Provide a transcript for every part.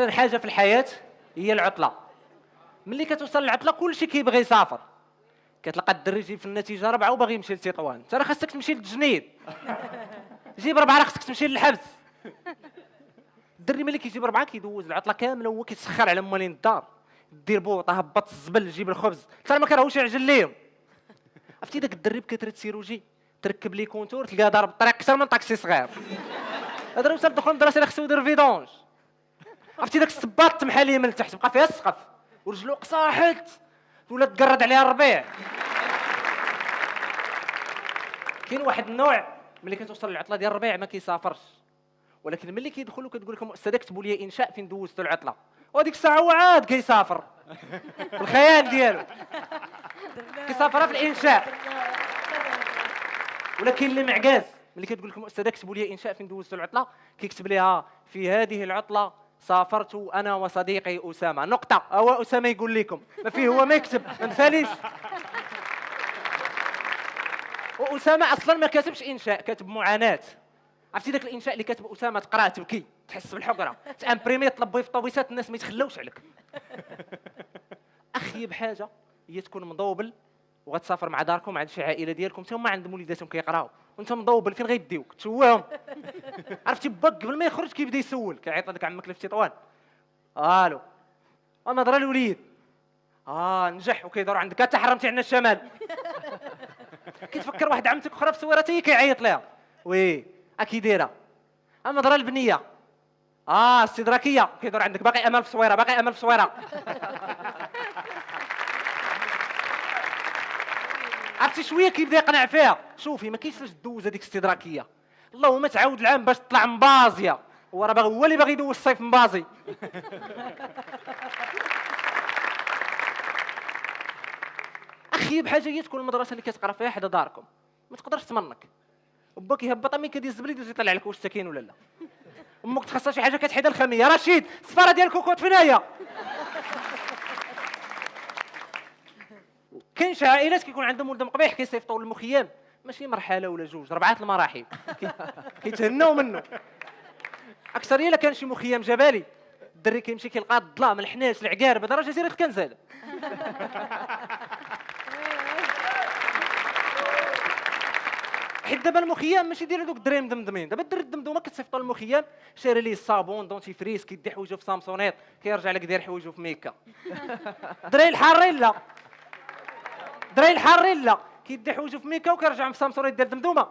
احسن حاجه في الحياه هي العطله. ملي كتوصل للعطله كلشي كيبغي يسافر. كتلقى الدري يجيب في النتيجه 4 وباغي يمشي لتطوان، انت راه خاصك تمشي للتجنيد. جيب 4 راه خاصك تمشي للحبس. الدري ملي كيجيب 4 كيدوز العطله كامله وهو كيتسخر على موالين الدار، دير بوطه هبط الزبل جيب الخبز حتى ما كرهوش يعجل ليهم. عرفتي داك الدري بكثره سيروجي تركب لي كونتور تلقاه ضارب الطريق اكثر من طاكسي صغير. هذا وصل دخل المدرسه راه خصو يدير فيدونج. عرفتي داك الصباط تمحى ليه من التحت بقى فيها السقف ورجلو قصاحت ولا تقرد عليها الربيع. كاين واحد النوع ملي كتوصل للعطله ديال الربيع ما كيسافرش، ولكن ملي كيدخل وكتقول لكم استاذ كتبوا لي انشاء فين دوزتوا العطله، وديك الساعه هو عاد كيسافر في الخيال ديالو كيسافر في الانشاء. ولكن اللي معكاز ملي كتقول لكم استاذ كتبوا لي انشاء فين دوزتوا العطله كيكتب ليها في هذه العطله سافرت انا وصديقي اسامه نقطه. هو اسامه يقول لكم ما فيه هو ما يكتب ما مثاليش. واسامه اصلا ما كاتبش انشاء كاتب معاناه. عرفتي داك الانشاء اللي كاتب اسامه تقراه تبكي تحس بالحقره تامبريمي تطلب به في الطوبيسات الناس ما يتخلاوش عليك. اخيب حاجه هي تكون مضوبل وغتسافر مع داركم عند شي عائله ديالكم حتى هما عندهم وليداتهم كيقراو وانت مضوبل فين غيديوك تشوههم. عرفتي باك قبل ما يخرج كيبدا يسول كيعيط لك عمك اللي في تطوان الو انا درا الوليد نجح وكيدور عندك حتى حرمتي عنا الشمال. كيتفكر واحد عمتك اخرى في سويره هي كيعيط لها وي اكي دايره اما درا البنيه استدراكيه كيدور عندك باقي امل في صويره باقي امل في صويره. عرفتي شويه كيبدا يقنع فيها شوفي ما كاينش دوز هذيك الاستدراكيه اللهم تعاود العام باش تطلع مبازيه هو راه هو اللي باغي يدوز الصيف مبازي. اخيب حاجه هي تكون المدرسه اللي كتقرا فيها حدا داركم ما تقدرش تمنك باك يهبط امين كدير الزبل يدوز يطلع لك واش ساكن ولا لا. امك تخصها شي حاجه كتحيدها الخميه رشيد السفاره ديال كوكوت فين هي. كاين شي عائلات كيكون عندهم ولدهم قبيح كيصيفطوا للمخيم ماشي مرحله ولا جوج 4 المراحل كيتهناو منه. اكثريه الا كان شي مخيم جبلي الدري كيمشي كيلقى الظلام الحناش العقارب هذا راه جزيره الكنزال. حيت دابا المخيم ماشي ديال دوك الدراري مدمدمين دابا الدري الدمدومه كتصيفطوا للمخيم شاري ليه الصابون دونتي فريس كيدي حوايجو في سامسونيط كيرجع لك داير حوايجو في ميكا. الدراري الحارين لا الدراري الحارين لا كيدي حوايجو في ميكا وكيرجع في سامسونيط ديال دمدومه.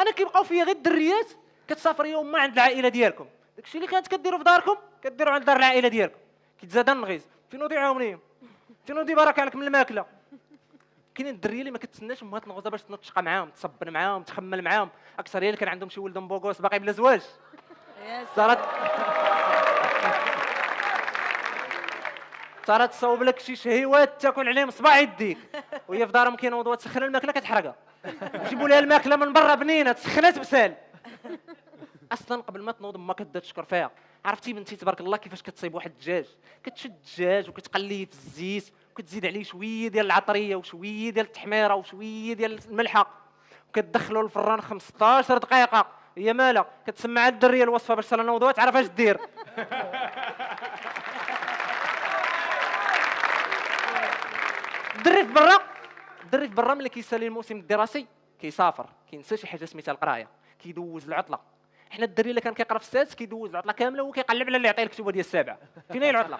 انا كيبقاو فيا غير الدريات كتسافر يوم ما عند العائله ديالكم داكشي اللي كانت كديروا في داركم كديروا عند دار العائله ديالكم كيتزاد النغيز فين ودي عاونيهم فين ودي بارك عليك من الماكله. كاينين الدريه اللي ما كتسناش امهات الغوزه باش تنطشق معاهم تصبن معاهم تخمل معاهم اكثر اللي كان عندهم شي ولد بوغوس باقي بلا زواج صارت تصاوب لك شي شهيوات تاكل عليهم صباع يديك وهي في دارهم كينوضوا تسخن الماكله كتحرقها يجيبوا لها الماكله من برا بنينه تسخنات بسال. اصلا قبل ما تنوض ما كتبدا تشكر فيها. عرفتي بنتي تبارك الله كيفاش كتصيب واحد الدجاج كتشد الدجاج وكتقليه في الزيت وكتزيد عليه شويه ديال العطريه وشويه ديال التحميره وشويه ديال الملحه وكتدخلوا الفران 15 دقيقه هي مالها كتسمع الدريه الوصفه باش تنوضوا تعرف اش دير. الدري في برا ملي كيسالي الموسم الدراسي كيسافر كينسى شي حاجه سميتها القرايه كيدوز العطله. حنا الدري اللي كان كيقرا في السادس كيدوز العطله كامله وكيقلب على اللي يعطيه الكتوبه ديال السابع فين هي العطله.